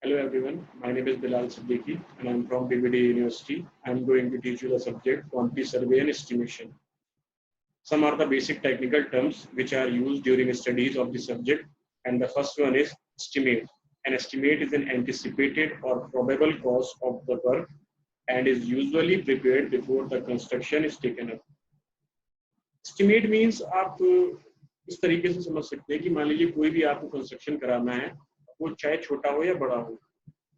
Hello everyone, my name is Bilal Siddiqui and I'm from BBD University. I'm going to teach you the subject quantity survey and estimation. Some are the basic technical terms which are used during studies of the subject, and the first one is estimate. An estimate is an anticipated or probable cost of the work and is usually prepared before the construction is taken up. Estimate means आप इस तरीके से समझ सकते हैं कि मान लीजिए कोई भी आपको कंस्ट्रक्शन कराना है, वो चाहे छोटा हो या बड़ा हो,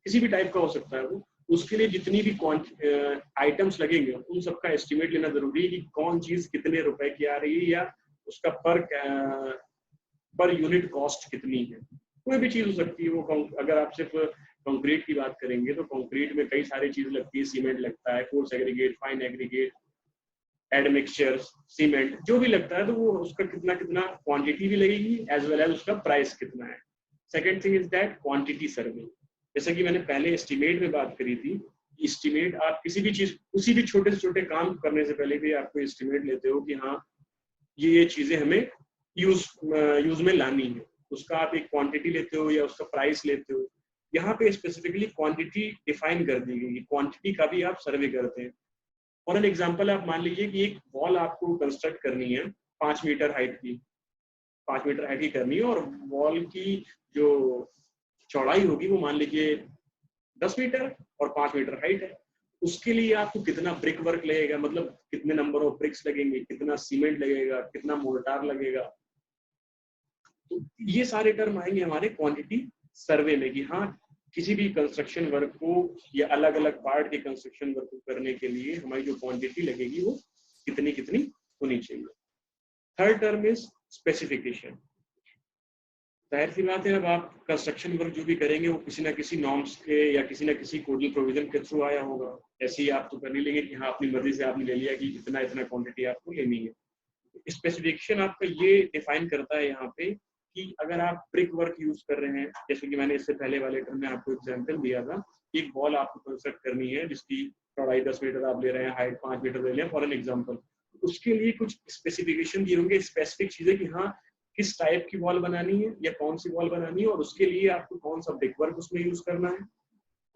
किसी भी टाइप का हो सकता है वो, उसके लिए जितनी भी आइटम्स लगेंगे उन सबका एस्टिमेट लेना जरूरी है कि कौन चीज कितने रुपए की आ रही है या उसका पर यूनिट कॉस्ट कितनी है। कोई भी चीज हो सकती है वो। अगर आप सिर्फ कंक्रीट की बात करेंगे तो कंक्रीट में कई सारी चीज लगती है, सीमेंट लगता है, coarse aggregate, fine aggregate, admixture, cement, जो भी लगता है तो वो उसका कितना कितना क्वांटिटी भी लगेगी एज वेल एज उसका प्राइस कितना है। Second thing is that quantity survey. जैसे कि मैंने पहले एस्टिमेट में बात करी थी, एस्टिमेट आप किसी भी चीज, किसी भी छोटे से छोटे काम करने से पहले भी आपको एस्टिमेट लेते हो कि हाँ ये चीजें हमें यूज में लानी है, उसका आप एक क्वांटिटी लेते हो या उसका प्राइस लेते हो। यहाँ पे स्पेसिफिकली क्वांटिटी डिफाइन कर दी गई, क्वांटिटी का भी आप सर्वे करते हैं। फॉर एन एग्जाम्पल आप मान लीजिए कि एक वॉल आपको कंस्ट्रक्ट करनी है 5 मीटर हाइट की, 5 मीटर हाइट की करनी है और वॉल की जो चौड़ाई होगी वो मान लीजिए 10 मीटर और 5 मीटर हाइट है। उसके लिए आपको कितना ब्रिक वर्क लगेगा, मतलब कितने नंबर ऑफ ब्रिक्स लगेंगे, कितना सीमेंट लगेगा, कितना मोर्टार लगेगा, तो ये सारे टर्म आएंगे हमारे क्वांटिटी सर्वे में कि हाँ किसी भी कंस्ट्रक्शन वर्क को या अलग अलग पार्ट के कंस्ट्रक्शन वर्क को करने के लिए हमारी जो क्वांटिटी लगेगी वो कितनी कितनी होनी चाहिए। Third term is specification. जाहिर सी बात है, अब आप कंस्ट्रक्शन वर्क जो भी करेंगे वो किसी ना किसी नॉर्म्स के या किसी ना किसी कोडल प्रोविजन के थ्रू आया होगा। ऐसे ही आप तो कर नहीं लेंगे कि हाँ अपनी मर्जी से आपने ले लिया कि इतना इतना क्वांटिटी आपको लेनी है। स्पेसिफिकेशन आपका ये डिफाइन करता है यहाँ पे कि अगर आप ब्रिक वर्क यूज कर रहे हैं, जैसे कि मैंने इससे पहले वाले टर्म में आपको एग्जांपल दिया था, एक वॉल आपको कंस्ट्रक्ट करनी है जिसकी चौड़ाई 10 मीटर आप ले रहे हैं, हाइट 5 मीटर ले रहे हैं फॉर एन एग्जांपल, उसके लिए कुछ स्पेसिफिकेशन दिए होंगे, स्पेसिफिक चीजें कि हाँ किस टाइप की वॉल बनानी है या कौन सी वॉल बनानी है और उसके लिए आपको कौन सा ब्रिक वर्क उसमें यूज करना है,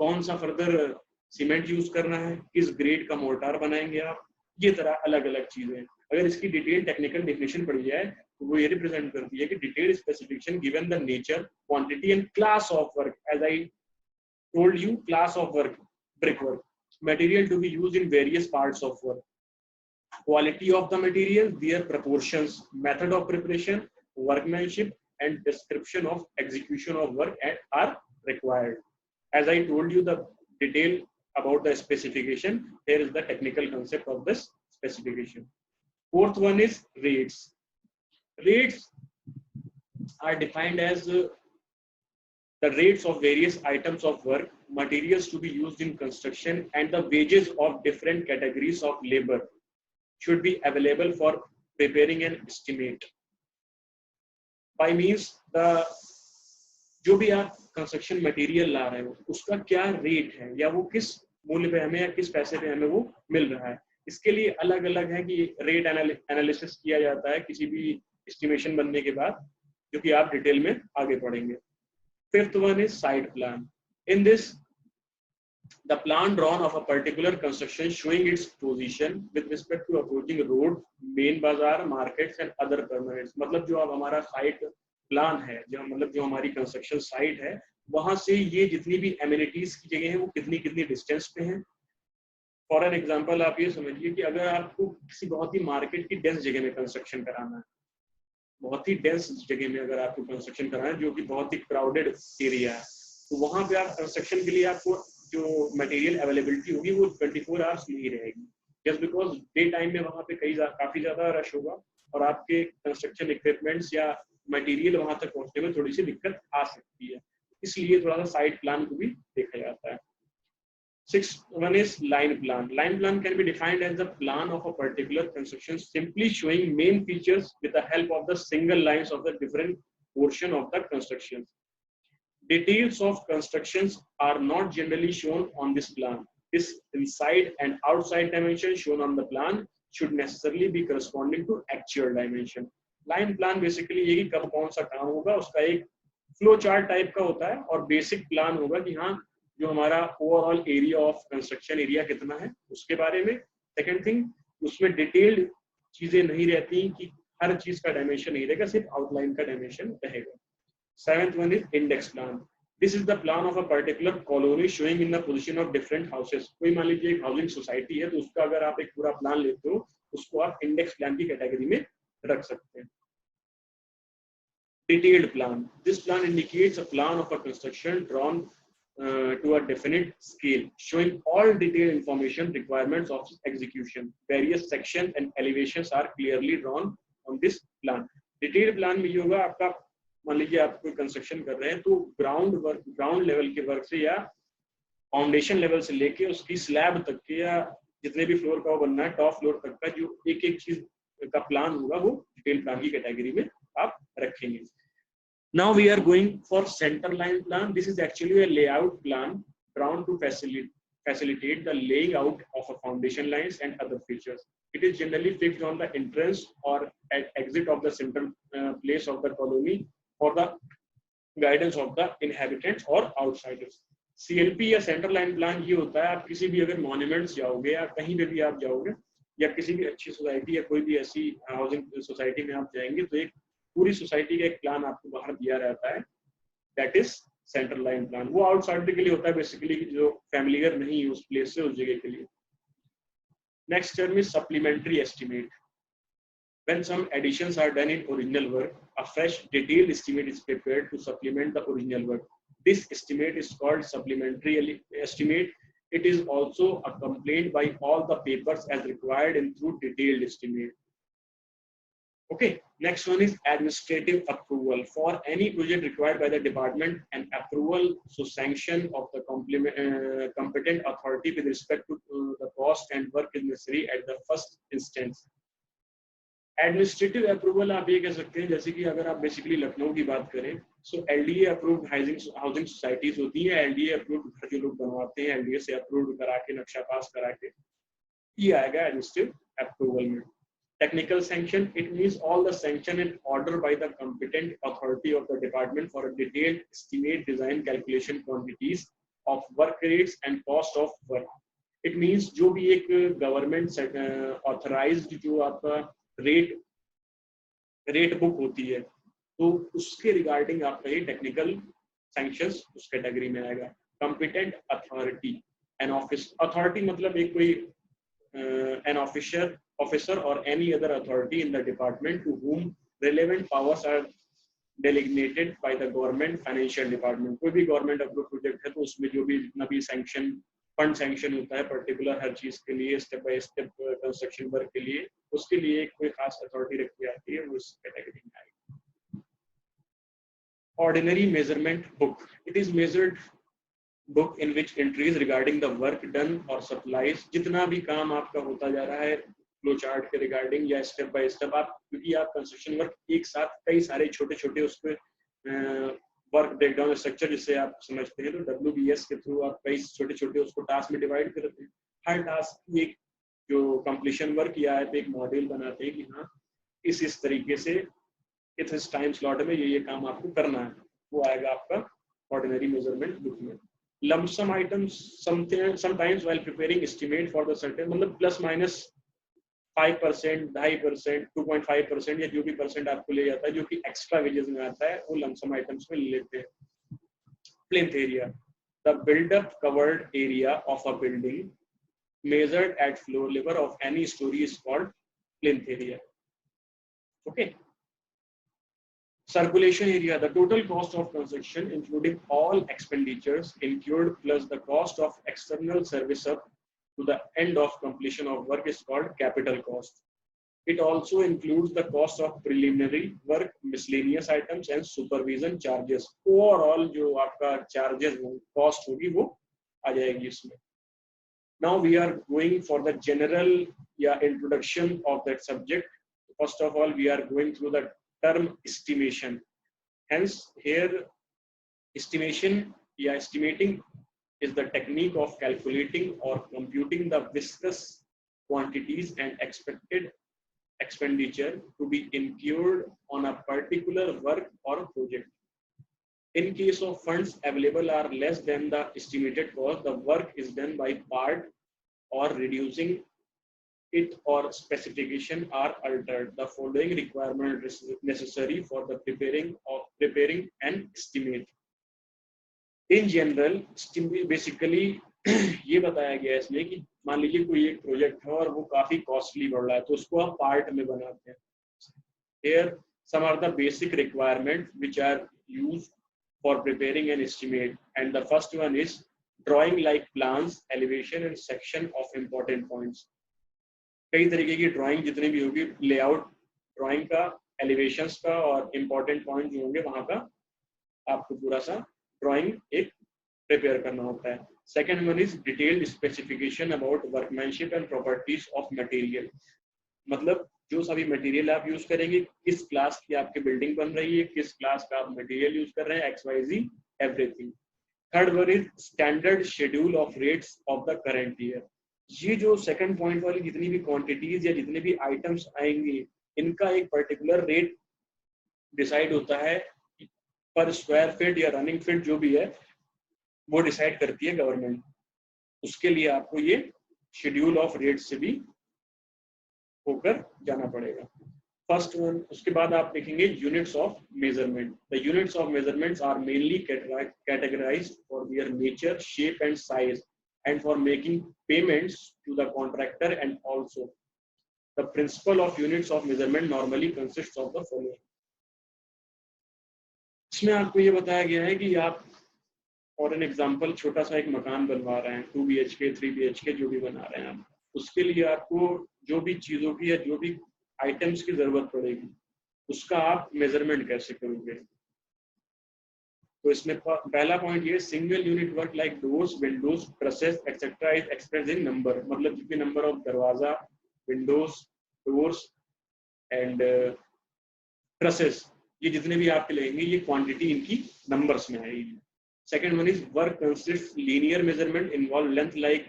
कौन सा फर्दर सीमेंट यूज करना है, किस ग्रेड का मोर्टार बनाएंगे आप, ये तरह अलग अलग चीजें। अगर इसकी डिटेल टेक्निकल डेफिनेशन पढ़ी जाए तो वो ये रिप्रेजेंट करती है कि detail specification given the nature, quantity and class of work, as I told you, class of work, brick work, material to be used in various parts of work, quality of the material, their proportions, method of preparation, workmanship and description of execution of work are required. As I told you the detail about the specification, here is the technical concept of this specification. Fourth one is rates. Rates are defined as the rates of various items of work, materials to be used in construction and the wages of different categories of labor should be available for preparing an estimate. By means the जो भी आप construction material ला रहे हो उसका क्या rate है या वो किस मूल्य पे हमें या किस पैसे पे हमें वो मिल रहा है, इसके लिए अलग अलग है कि रेट एनालिसिस किया जाता है किसी भी एस्टिमेशन बनने के बाद, जो कि आप डिटेल में आगे पढ़ेंगे। Fifth one is site plan. In this the plan drawn of a particular construction showing its position with respect to approaching road, main bazaar, markets and other permanents। मतलब जो अब हमारा साइट प्लान है, जो मतलब जो हमारी कंस्ट्रक्शन साइट है, वहां से ये जितनी भी एमिनिटीज की जगह है वो कितनी कितनी डिस्टेंस पे है। फॉर एन एग्जांपल आप ये समझिए कि अगर आपको किसी बहुत ही मार्केट की डेंस जगह में कंस्ट्रक्शन कराना है, बहुत ही डेंस जगह में अगर आपको कंस्ट्रक्शन कराना है जो कि बहुत ही क्राउडेड एरिया है, तो वहां पे आप कंस्ट्रक्शन के लिए आपको जो मटेरियल अवेलेबिलिटी होगी वो 24 आवर्स नहीं रहेगी, जस्ट बिकॉज डे टाइम में वहां पे काफी ज्यादा रश होगा और आपके कंस्ट्रक्शन इक्विपमेंट्स या मटेरियल वहां तक पहुंचने में थोड़ी सी दिक्कत आ सकती है, इसलिए थोड़ा सा साइट प्लान को भी देखा जाता है। Sixth one is line plan. Line plan can be defined as the plan of a particular construction simply showing main features with the help of the single lines of the different portion of the construction. Details of constructions are not generally shown on this plan. This inside and outside dimension shown on the plan should necessarily be corresponding to actual dimension. Line plan basically ये कि कब कौन सा काम होगा उसका एक flow chart type का होता है और बेसिक प्लान होगा कि हाँ जो हमारा overall area of construction area कितना है उसके बारे में। सेकंड थिंग, उसमें डिटेल्ड चीजें नहीं रहती कि हर चीज का डायमेंशन नहीं रहेगा, सिर्फ आउटलाइन का डायमेंशन रहेगा। Seventh one is index plan. This is the plan of a particular colony showing in the position of different houses. कोई मान लीजिए एक हाउसिंग सोसाइटी है, तो उसका अगर आप एक पूरा प्लान लेते हो उसको आप इंडेक्स प्लान की कैटेगरी में रख सकते हैं। Detailed plan. This plan indicates a plan of a construction drawn to a definite scale, showing all detailed information requirements of execution. Various sections and elevations are clearly drawn on this plan. Detailed plan में ये होगा आपका, मान लीजिए आप कोई construction कर रहे हैं तो ग्राउंड लेवल के वर्क से या फाउंडेशन लेवल से लेके उसकी स्लैब तक के या जितने भी फ्लोर का वो बनना है टॉप फ्लोर तक का जो एक एक चीज का प्लान होगा वो डिटेल प्लान की कैटेगरी में आप रखेंगे। Now we are going for center line plan. This is actually a layout plan drawn to facilitate the laying out of a foundation lines and other features. It is generally fixed on the entrance or at exit of the central place of the colony for the guidance of the inhabitants or outsiders. CLP या center line plan ये होता है, आप किसी भी अगर monuments जाओगे या कहीं पे भी आप जाओगे या किसी भी अच्छी सोसाइटी या कोई भी ऐसी हाउसिंग सोसाइटी में आप जाएंगे तो एक पूरी सोसाइटी का एक प्लान आपको बाहर दिया रहता है, that is central line plan. वो आउटसाइडर के लिए होता है बेसिकली, जो फैमिलियर नहीं है उस प्लेस से उस जगह के लिए। Next term is supplementary estimate. When some additions are done in original work, a fresh detailed estimate is prepared to supplement the original work. This estimate is called supplementary estimate. It is also accompanied by all the papers as required in through detailed estimate. Okay, next one is administrative approval. For any project required by the department and approval, so sanction of the competent authority with respect to the cost and work is necessary at the first instance. Administrative approval आप ये कह सकते हैं, जैसे कि अगर आप basically Lucknow की बात करें सो एलडीए अप्रूव्ड हाउसिंग सोसाइटीज होती हैं, एलडीए अप्रूव्ड घर जो लोग बनवाते हैं एलडीए से अप्रूव्ड करा के नक्शा पास करा के, ये आएगा एडमिनिस्ट्रेटिव अप्रूवल में। Technical sanction, it means all the sanction and order by the competent authority of the department for a detailed estimate, design, calculation, quantities of work rates and cost of work. It means जो भी एक government authorised जो आपका rate book होती है तो उसके regarding आपका ये टेक्निकल सैंक्शंस उस कैटेगरी में आएगा। Competent authority, an office, authority मतलब एक कोई an officer or any other authority in the department to whom relevant powers are delegated by the government financial department. कोई भी गवर्नमेंट अप्रूव प्रोजेक्ट है तो उसमें जो भी जितना भी सैंक्शन फंड सैंक्शन होता है पर्टिकुलर हर चीज के लिए step by step construction work के लिए, उसके लिए कोई खास अथॉरिटी रखी जाती है, वो इस कैटेगरी में आएगी। Ordinary measurement book, it is measured book in which entries regarding the work done or supplies, जितना भी काम आपका होता जा रहा है फ्लो चार्ट के रिगार्डिंग या स्टेप बाय स्टेप आप, क्योंकि आप कंस्ट्रक्शन वर्क एक साथ कई सारे छोटे छोटे उस पे वर्क ब्रेकडाउन स्ट्रक्चर जिसे आप समझते हैं तो WBS के थ्रू आप कई छोटे छोटे उसको टास्क में डिवाइड करते हैं। हर टास्क एक जो कंप्लीशन वर्क किया है तो एक मॉड्यूल बनाते हैं कि हाँ इस तरीके से इस टाइम स्लॉट में ये काम आपको करना है, वो आएगा आपका ऑर्डिनरी मेजरमेंट बुक में। lump sum items, sometimes while preparing estimate for the certain, मतलब प्लस माइनस 5%, 2.5%, 2.5% या जो भी परसेंट आपको ले जाता है जो कि एक्स्ट्रा वेजेस में आता है वो lump sum items में ले लेते हैं। plinth area, the build up covered area of a building measured at floor level of any story is called plinth area. Okay. Circulation area, the total cost of construction including all expenditures incurred plus the cost of external service up to the end of completion of work is called capital cost. It also includes the cost of preliminary work, miscellaneous items and supervision charges. Overall जो आपका charges cost होगी वो आ जाएगी इसमें। Now we are going for the general introduction of that subject. First of all, we are going through the term estimation. Hence here estimation estimating is the technique of calculating or computing the viscous quantities and expected expenditure to be incurred on a particular work or project. In case of funds available are less than the estimated cost, the work is done by part or reducing it or specification are altered. The following requirement is necessary for the preparing an estimate. In general, basically ये बताया गया है इसमें कि मान लीजिए कोई एक प्रोजेक्ट है और वो काफी कॉस्टली बढ़ रहा है तो उसको आप पार्ट में बनाते हैं. Here some are the basic requirements which are used for preparing an estimate, and the first one is drawing like plans, elevation and section of important points. कई तरीके की ड्राइंग जितनी भी होगी, लेआउट ड्राइंग का, एलिवेशंस का और important point जो होंगे वहां का आपको पूरा सा ड्राइंग एक प्रिपेयर करना होता है. Second one is detailed specification about workmanship and properties of material. मतलब जो सभी मटेरियल आप यूज करेंगे, किस क्लास की आपकी बिल्डिंग बन रही है, किस क्लास का आप मटेरियल यूज कर रहे हैं, XYZ everything. Third one is standard schedule of rates of the current year. ये जो सेकंड पॉइंट वाली जितनी भी क्वांटिटीज या जितने भी आइटम्स आएंगे, इनका एक पर्टिकुलर रेट डिसाइड होता है पर स्क्वायर फीट या रनिंग फीट जो भी है वो डिसाइड करती है गवर्नमेंट. उसके लिए आपको ये शेड्यूल ऑफ रेट से भी होकर जाना पड़ेगा. First one. उसके बाद आप देखेंगे units of measurement. The units of measurements are mainly categorised for their nature, shape and size and for making payments to the contractor, and also the principle of units of measurement normally consists of the following. इसमें आपको ये बताया गया है कि आप for an example छोटा सा एक मकान बनवा रहे हैं, 2 BHK 3 BHK जो भी बना रहे हैं आप, उसके लिए आपको जो भी चीजों की या जो भी आइटम्स की जरूरत पड़ेगी उसका आप मेजरमेंट कैसे करोगे. तो इसमें पहला पॉइंट ये, single unit work like doors, Windows, trusses etcetera is express in number. मतलब जितने नंबर ऑफ दरवाजा, विंडोज, डोर्स एंड ट्रसेस, ये जितने भी आपके लेंगे ये क्वांटिटी इनकी नंबर्स में आएगी. Second one is work consist linear measurement involve length like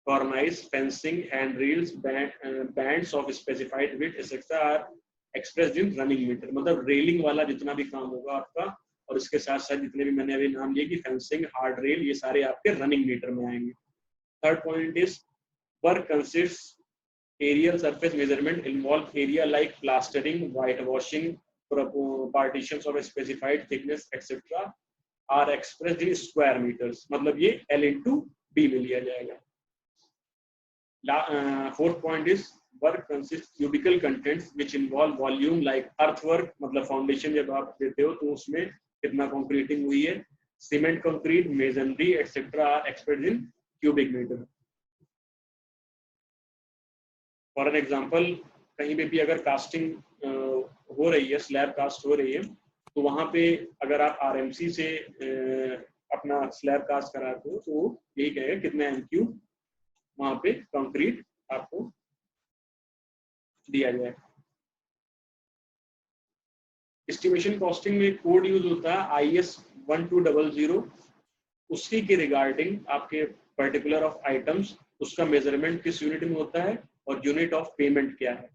cornice, fencing, hand rails, bands of specified width etcetera are expressed in running metre. मतलब रेलिंग वाला जितना भी काम होगा आपका, और इसके साथ साथ जितने भी मैंने अभी नाम लिए कि फेंसिंग, हार्ड रेल, ये सारे आपके रनिंग मीटर में आएंगे. Third point is work consist areal surface measurement involve area like plastering, white washing, partitions of specified thickness etcetera are expressed in square metres. मतलब ये L/B में लिया जाएगा. Fourth point is work consist cubical contents which involve volume like earthwork. मतलब foundation जब आप देते हो तो उसमें कितना कंक्रीटिंग हुई है, cement concrete, masonry etcetera are expressed in cubic metre. For an example, कहीं पे भी अगर कास्टिंग हो रही है, स्लैब कास्ट हो रही है, तो वहां पे अगर आप RMC से अपना स्लैब कास्ट कराते हो तो यही कहेगा कितना MQ वहां पे कंक्रीट आपको दिया जाए. एस्टिमेशन कॉस्टिंग में कोड यूज होता है IS 1200. उसी के रिगार्डिंग आपके पर्टिकुलर ऑफ आइटम्स, उसका मेजरमेंट किस यूनिट में होता है और यूनिट ऑफ पेमेंट क्या है.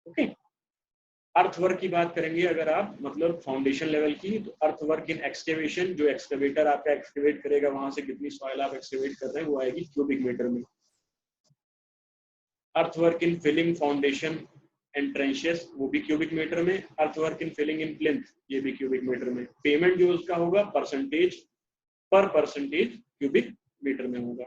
ओके. अर्थवर्क की बात करेंगे अगर आप, मतलब फाउंडेशन लेवल की, तो अर्थवर्क इन एक्सकेवेशन, जो एक्सकेवेटर आपका एक्सकेवेट करेगा वहां से कितनी सॉइल आप एक्सकेवेट कर रहे हैं वो आएगी क्यूबिक मीटर में. Earthwork in filling foundation and trenches, वो भी क्यूबिक मीटर में. Earthwork in filling in plinth, ये भी क्यूबिक मीटर में. पेमेंट जो उसका होगा परसेंटेज क्यूबिक मीटर में होगा.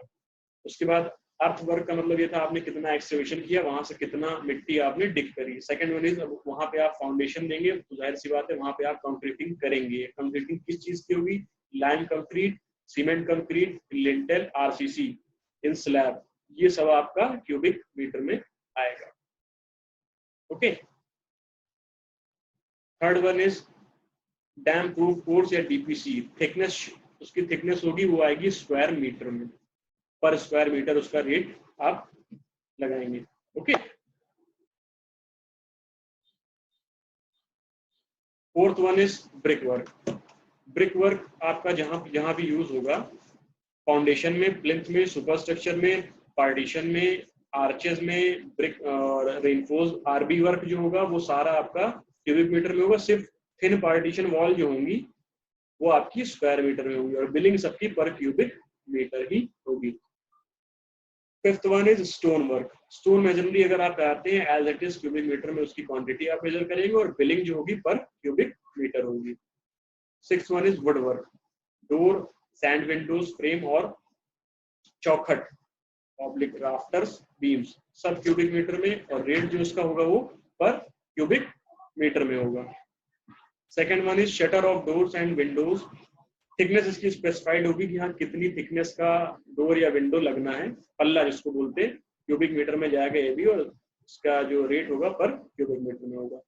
उसके बाद अर्थवर्क का मतलब ये था आपने कितना एक्सकेवेशन किया, वहां से कितना मिट्टी आपने डिग करी. सेकंड वन इज वहां पे आप फाउंडेशन देंगे तो जाहिर सी बात है वहां पे आप कंक्रीटिंग करेंगे. कंक्रीटिंग किस चीज की होगी, lime concrete, cement concrete, lintel, RCC इन स्लैब, ये सब आपका क्यूबिक मीटर में आएगा. Okay. Third one is damn proof course या DPC. थिकनेस, उसकी थिकनेस होगी वो आएगी स्क्वायर मीटर में. पर स्क्वायर मीटर उसका रेट आप लगाएंगे. Okay. Fourth one is brick work. Brick work आपका जहां भी यूज होगा, फाउंडेशन में, प्लिंथ में, सुपरस्ट्रक्चर में, पार्टीशन में, आर्चेस में, ब्रिक और रेनफोर्स RB वर्क जो होगा वो सारा आपका क्यूबिक मीटर में होगा. सिर्फ थिन पार्टीशन वॉल जो होंगी वो आपकी स्क्वायर मीटर में होगी, और बिलिंग सबकी पर क्यूबिक मीटर ही होगी। Fifth one is stone work. Stone measurement अगर आप आते हैं as it is cubic metre में उसकी क्वांटिटी आप मेजर करेंगे, और बिलिंग जो होगी पर क्यूबिक मीटर होगी। Six one is would work. Door, sand Windows, frame और चौखट, ऑब्लिक राफ्टर्स, बीम्स, सब क्यूबिक मीटर में, और रेट जो उसका होगा वो पर क्यूबिक मीटर में होगा। Second one is shutter of doors and Windows. Thickness इसकी स्पेसिफाइड होगी कि हाँ कितनी थिकनेस का डोर या विंडो लगना है, पल्ला जिसको बोलते हैं, क्यूबिक मीटर में जाएगा ये भी, और इसका जो रेट होगा पर क्यूबिक मीटर में होगा।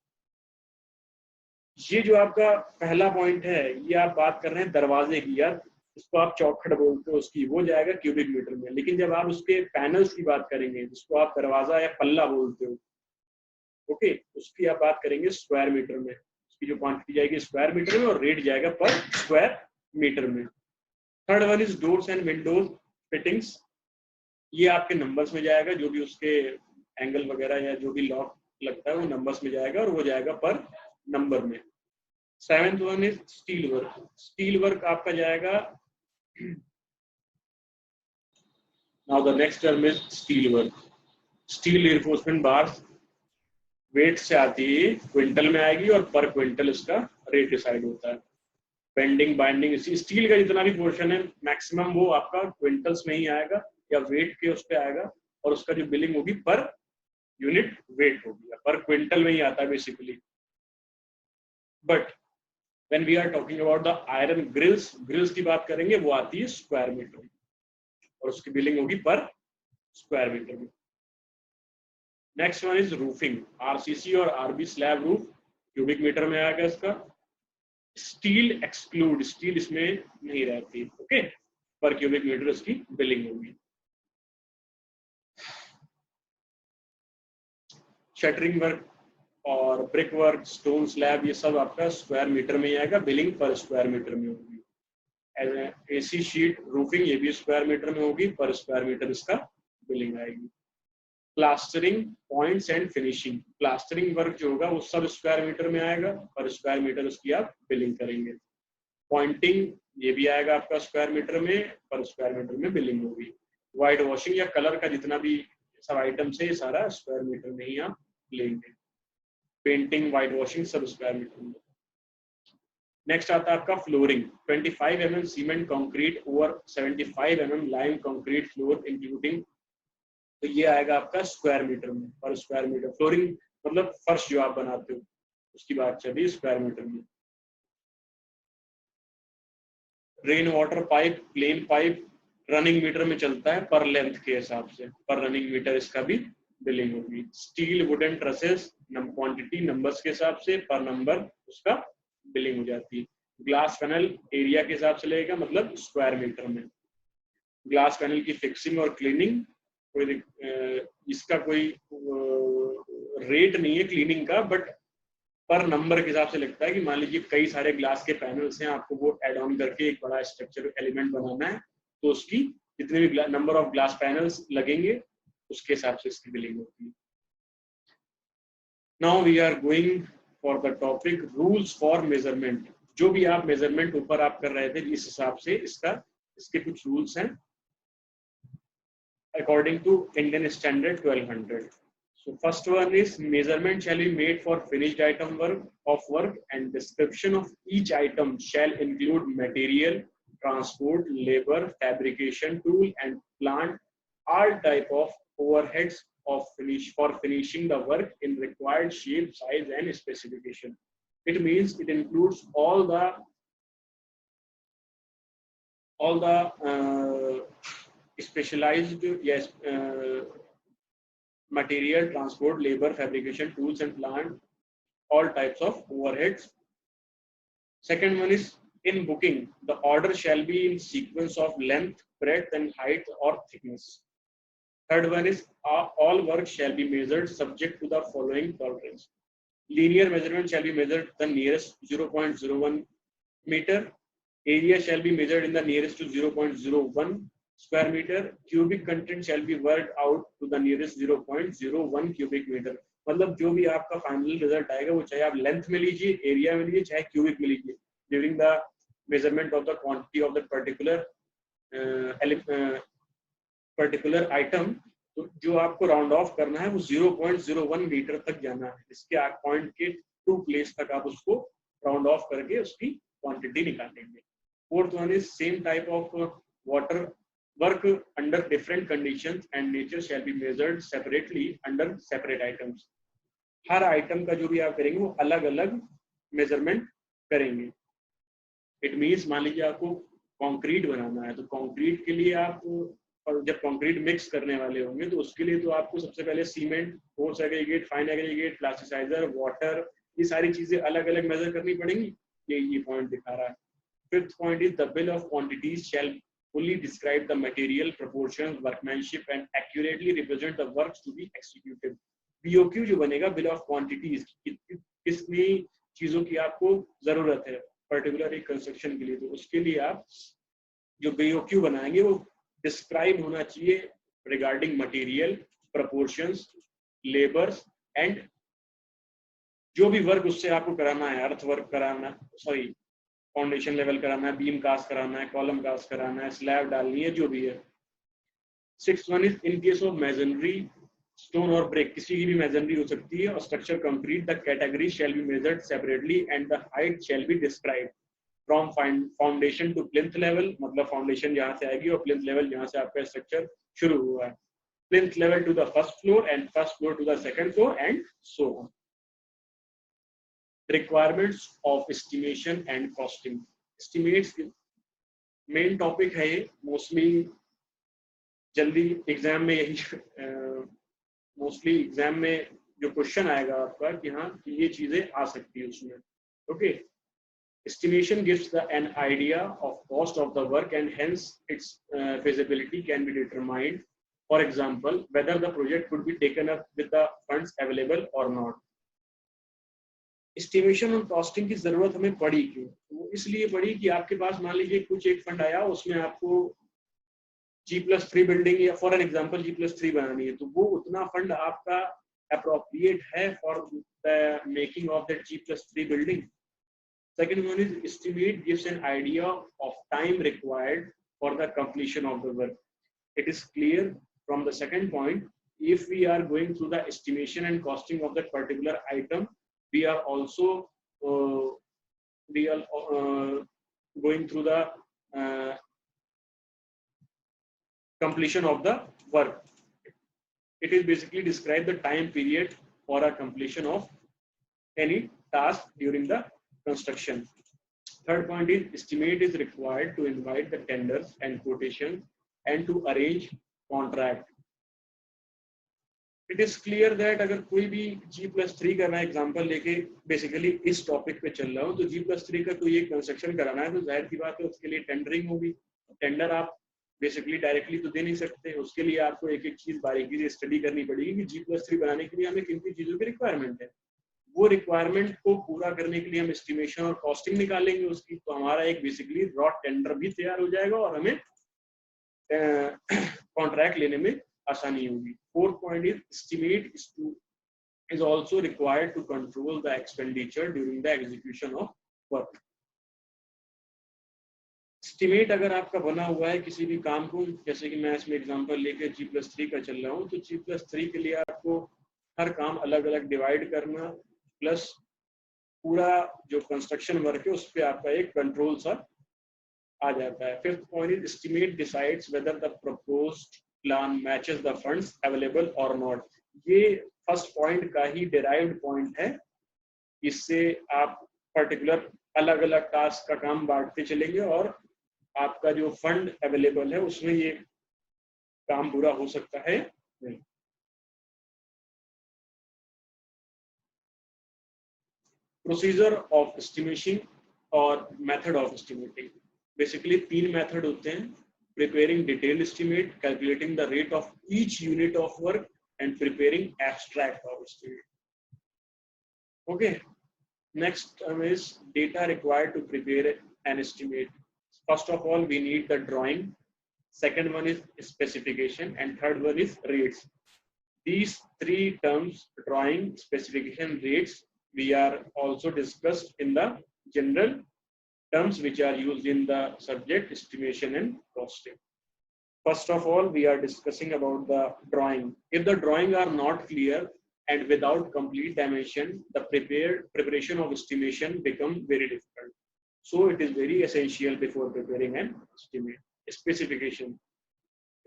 ये जो आपका पहला पॉइंट है, ये आप बात कर रहे हैं दरवाजे की, यार इसको आप चौखट बोलते हो, उसकी वो जाएगा क्यूबिक मीटर में। लेकिन जब आप उसके पैनल्स की बात करेंगे, जिसको आप दरवाजा या पल्ला बोलते हो, ओके, उसकी आप बात करेंगे स्क्वायर मीटर में। उसकी जो क्वांटिटी जाएगी स्क्वायर मीटर में, और रेट जाएगा पर स्क्वायर मीटर में। Third one is doors and Windows fittings. ये आपके नंबर्स में जाएगा, जो भी उसके एंगल वगैरह या जो भी लॉक लगता है वो नंबर्स में जाएगा, और वो जाएगा पर नंबर में। Seventh one is steel work. Steel work आपका जाएगा, now the next term is steel work. Steel reinforcement bars weight से आती है, क्विंटल में आएगी, और पर क्विंटल इसका रेट डिसाइड होता है। बेंडिंग, बाइंडिंग, इसी स्टील का जितना भी पोर्शन है मैक्सिमम वो आपका क्विंटल्स में ही आएगा, या वेट के उस पे आएगा, और उसका जो बिलिंग होगी पर यूनिट वेट होगी, पर क्विंटल में ही आता है basically. But when we are talking about the iron grills की बात करेंगे, वो आती है स्क्वायर मीटर में, और उसकी बिलिंग होगी पर स्क्वायर मीटर में। Next one is roofing. RCC और RB slab roof cubic metre में आएगा इसका। स्टील एक्सक्लूड, स्टील इसमें नहीं रहती, ओके, पर क्यूबिक मीटर इसकी बिलिंग होगी। शटरिंग वर्क और ब्रिक वर्क, स्टोन स्लैब, ये सब आपका स्क्वायर मीटर में ही आएगा, बिलिंग पर स्क्वायर मीटर में होगी। एसी शीट रूफिंग, ये भी स्क्वायर मीटर में होगी, पर स्क्वायर मीटर इसका बिलिंग आएगी। Plastering, points and finishing. Plastering work जो होगा वो सब स्क्वायर मीटर में आएगा, पर स्क्वायर मीटर उसकी आप बिलिंग करेंगे। पॉइंटिंग, ये भी आएगा आपका स्क्वायर मीटर में, पर स्क्वायर मीटर में बिलिंग होगी। वाइट वॉशिंग या कलर का जितना भी सब आइटम से, ये सारा स्क्वायर मीटर में ही आप लेंगे। पेंटिंग, वाइट वॉशिंग, सब स्क्वायर मीटर में। नेक्स्ट आता है आपका flooring. 25 mm cement concrete over 75 mm lime concrete floor including, तो ये आएगा आपका स्क्वायर मीटर में, पर स्क्वायर मीटर। फ्लोरिंग मतलब फर्श जो आप बनाते हो, उसकी बात चली स्क्वायर मीटर में। Rain water pipe, plain pipe running metre में चलता है, पर लेंथ के हिसाब से, पर रनिंग मीटर इसका भी बिलिंग होगी। Steel wooden trusses, quantity numbers के हिसाब से, पर नंबर उसका बिलिंग हो जाती है। ग्लास पैनल एरिया के हिसाब से लगेगा, मतलब स्क्वायर मीटर में। ग्लास पैनल की फिक्सिंग और क्लीनिंग, कोई इसका कोई रेट नहीं है क्लीनिंग का, बट पर नंबर के हिसाब से लगता है कि मान लीजिए कई सारे ग्लास के पैनल्स हैं, आपको वो एड ऑन करके एक बड़ा स्ट्रक्चर एलिमेंट बनाना है, तो उसकी जितने भी नंबर ऑफ ग्लास पैनल्स लगेंगे उसके हिसाब से इसकी बिलिंग होती है। Now we are going for the topic rules for measurement. जो भी आप मेजरमेंट ऊपर आप कर रहे थे, इस हिसाब से इसके कुछ रूल्स हैं according to Indian Standard 1200. So first one is measurement shall be made for finished item of work, and description of each item shall include material, transport, labor, fabrication tool and plant, all type of overheads of for finishing the work in required shape, size and specification. It means it includes all the specialized, yes, material, transport, labor, fabrication, tools and plant, all types of overheads. Second one is in booking, the order shall be in sequence of length, breadth and height or thickness. Third one is all work shall be measured subject to the following tolerance. Linear measurement shall be measured the nearest 0.01 meter. Area shall be measured in the nearest to 0.01 square meter. Cubic content shall be worked out to the nearest 0.01 cubic meter. मतलब जो भी आपका final result आएगा वो चाहे आप length में लीजिए, एरिया में लीजिए, चाहे क्यूबिक में लीजिए, during the measurement of the quantity of the particular item, तो जो आपको राउंड ऑफ करना है वो 0.01 मीटर तक जाना है। इसके पॉइंट के 2 प्लेस तक आप उसको राउंड ऑफ करके उसकी क्वांटिटी निकालेंगे। Fourth one is same type of water work under different conditions and nature shell be measured separately under separate items. Her item का जो भी आप करेंगे वो अलग अलग मेजरमेंट करेंगे। इट मीन्स मान लीजिए आपको कंक्रीट बनाना है, तो कंक्रीट के लिए आप और जब कंक्रीट मिक्स करने वाले होंगे तो उसके लिए तो आपको सबसे पहले cement, coarse aggregate, fine aggregate, plasticiser, water, ये सारी चीजें अलग अलग मेजर करनी पड़ेंगी। ये पॉइंट दिखा रहा है। Fifth point is the bill of quantities shall fully describe the material proportions, workmanship and accurately represent the works to be executed. BOQ जो बनेगा बिल ऑफ क्वांटिटीज, कितनी चीजों की आपको जरूरत है पर्टिकुलर एक कंस्ट्रक्शन के लिए, तो उसके लिए आप जो BOQ बनाएंगे वो डिस्क्राइब होना चाहिए regarding material, proportions, labours and जो भी वर्क उससे आपको कराना है, अर्थ वर्क कराना, सॉरी फाउंडेशन लेवल कराना है, बीम कास्ट कराना है, कॉलम कास्ट कराना है, स्लैब डालनी है, जो भी है। Sixth one is in case of masonry, stone और ब्रिक, किसी की भी मेजनरी हो सकती है, और structure concrete, the category shall be measured separately and the height shall be described from foundation to plinth level, मतलब फाउंडेशन जहां से आएगी और प्लिंथ लेवल जहां से आपका स्ट्रक्चर शुरू हुआ है, plinth level to the first floor and first floor to the second floor and so on. Requirements of estimation and costing. Estimates main topic है ये, मोस्टली जल्दी एग्जाम में यही मोस्टली एग्जाम में जो क्वेश्चन आएगा आपका कि हाँ ये चीजें आ सकती है उसमें। Okay, estimation gives an idea of cost of the work and hence its feasibility can be determined. For example, whether the project could be taken up with the funds available or not. Estimation और costing की जरूरत हमें पड़ी क्यों? वो इसलिए पड़ी कि आपके पास मान लीजिए कुछ एक फंड आया, उसमें आपको G+3 बिल्डिंग या फॉर एन एग्जांपल G+3 बनानी है, तो वो उतना फंड आपका appropriate है for the making of that G+3 building. Second one is estimate gives an idea of time required for the completion of the work. It is clear from the second point, if we are going through the estimation and costing of that particular item, we are also going through the completion of the work. It is basically describe the time period for a completion of any task during the construction. Third point is estimate is required to invite the tenders and quotations and to arrange contract. It is clear that अगर कोई भी G+3 करना है, example लेके basically इस topic पे चल रहा हूँ, तो G+3 का कोई एक कंस्ट्रक्शन कराना है तो जाहिर की बात है उसके लिए टेंडरिंग होगी। टेंडर आप बेसिकली डायरेक्टली तो दे नहीं सकते, उसके लिए आपको एक एक चीज बारीकी से स्टडी करनी पड़ेगी कि G+3 बनाने के लिए हमें किन किन चीजों की रिक्वायरमेंट है। वो रिक्वायरमेंट को पूरा करने के लिए हम एस्टिमेशन और कॉस्टिंग निकालेंगे उसकी, तो हमारा एक बेसिकली रॉ टेंडर भी तैयार हो जाएगा और हमें कॉन्ट्रैक्ट लेने में आसानी होगी। Fourth point is estimate is also required to control the expenditure during the execution of work. Estimate अगर आपका बना हुआ है किसी भी काम को, जैसे कि मैं इसमें एग्जांपल लेके G+3 का चल रहा हूँ, तो G+3 के लिए आपको हर काम अलग अलग डिवाइड करना, प्लस पूरा जो कंस्ट्रक्शन वर्क है उस पर आपका एक कंट्रोल सा आ जाता है। Fifth point is estimate decides whether the proposed plan matches the funds available और नॉट। ये फर्स्ट पॉइंट का ही डिराइव्ड पॉइंट है, इससे आप पर्टिकुलर अलग अलग टास्क का काम बांटते चलेंगे और आपका जो फंड अवेलेबल है उसमें ये काम पूरा हो सकता है नहीं। प्रोसीजर ऑफ एस्टिमेशन और method of estimating, basically 3 method होते हैं, preparing detailed estimate, calculating the rate of each unit of work and preparing abstract of estimate. Okay, next is data required to prepare an estimate. First of all, we need the drawing. Second one is specification, and third one is rates. These 3 terms, drawing, specification, rates, we are also discussed in the general terms which are used in the subject estimation and costing. First of all, we are discussing about the drawing. If the drawing are not clear and without complete dimension, the preparation of estimation become very difficult. So it is very essential before preparing an estimate. Specification.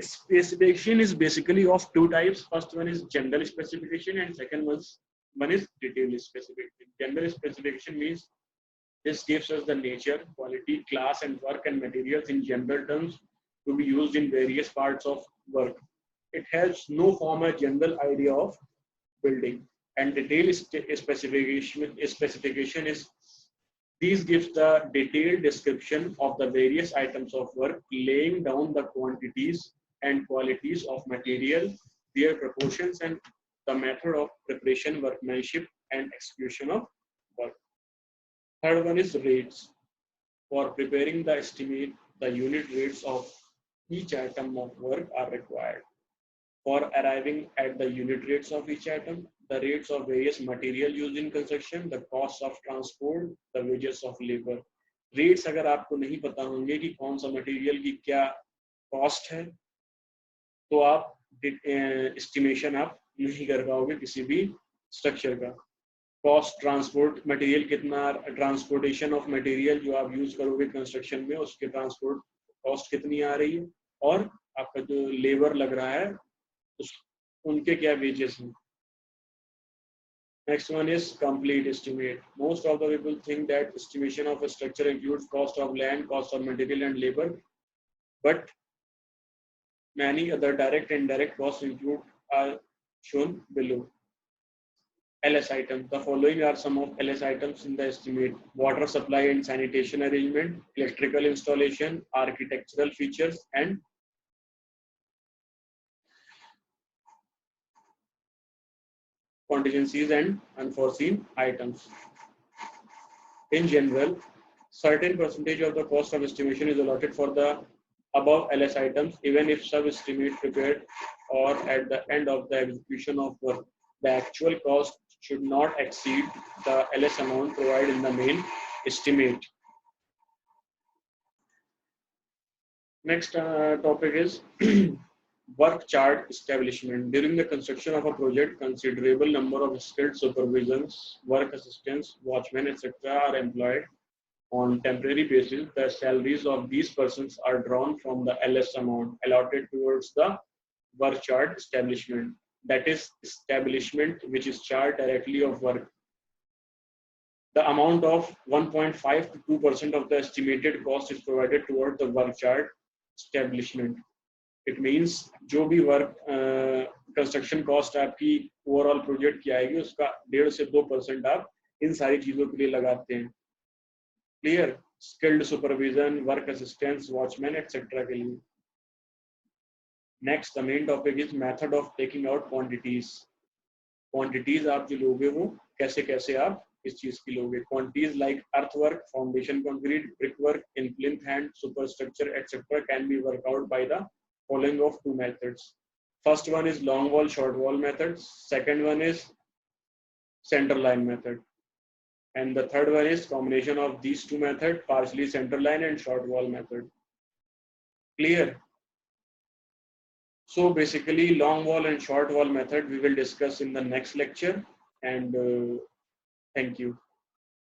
Specification is basically of two types. First one is general specification and second one is detailed specification. General specification means this gives us the nature, quality, class and work and materials in general terms to be used in various parts of work. It has no form a general idea of building. And detailed specification is these gives the detailed description of the various items of work, laying down the quantities and qualities of material, their proportions, and the method of preparation, workmanship, and execution of work. Third one is rates. For preparing the estimate, the unit rates of each item of work are required. For arriving at the unit rates of each item, the rates of various material used in construction, the cost of transport, the wages of labor. Rates अगर आपको नहीं पता होंगे कि कौन सा material की क्या कॉस्ट है, तो आप एस्टिमेशन आप नहीं कर पाओगे किसी भी स्ट्रक्चर का. कॉस्ट ट्रांसपोर्ट मटेरियल कितना, ट्रांसपोर्टेशन ऑफ मटेरियल जो आप यूज करोगे कंस्ट्रक्शन में उसके ट्रांसपोर्ट कॉस्ट कितनी आ रही है, और आपका जो लेबर लग रहा है उनके क्या वेजेस हैं. Next one is complete estimate. Most of the people think that estimation of a structure includes cost of land, cost of material and labor, but many other direct and indirect costs include are shown below. LS items. The following are some of LS items in the estimate: water supply and sanitation arrangement, electrical installation, architectural features, and contingencies and unforeseen items. In general, certain percentage of the cost of estimation is allotted for the above LS items, even if sub-estimate prepared or at the end of the execution of work. The actual cost should not exceed the LS amount provided in the main estimate. Next topic is work chart establishment. During the construction of a project, considerable number of skilled supervisors, work assistants, watchmen, etc. are employed on temporary basis. The salaries of these persons are drawn from the LS amount allotted towards the work chart establishment. That is establishment which is charged directly of work. The amount of 1.5 to 2% of the estimated cost is provided towards the work chart establishment. It means जो भी work construction cost आपकी overall project की आएगी उसका 1.5 से 2% आप इन सारी चीजों के लिए लगाते हैं. Clear? Skilled supervision, work assistants, watchman etcetera के लिए. Next the main topic is method of taking out quantities. Quantities आप जो लोगे वो कैसे कैसे आप इस चीज की लोगे. Quantities like earth work, foundation concrete, brick work, in plinth hand, superstructure etcetera can be work out by the following of two methods. First one is long wall, short wall method. Second one is center line method. And the third one is combination of these two methods, partially center line and short wall method. Clear? So basically long wall and short wall method we will discuss in the next lecture, and thank you.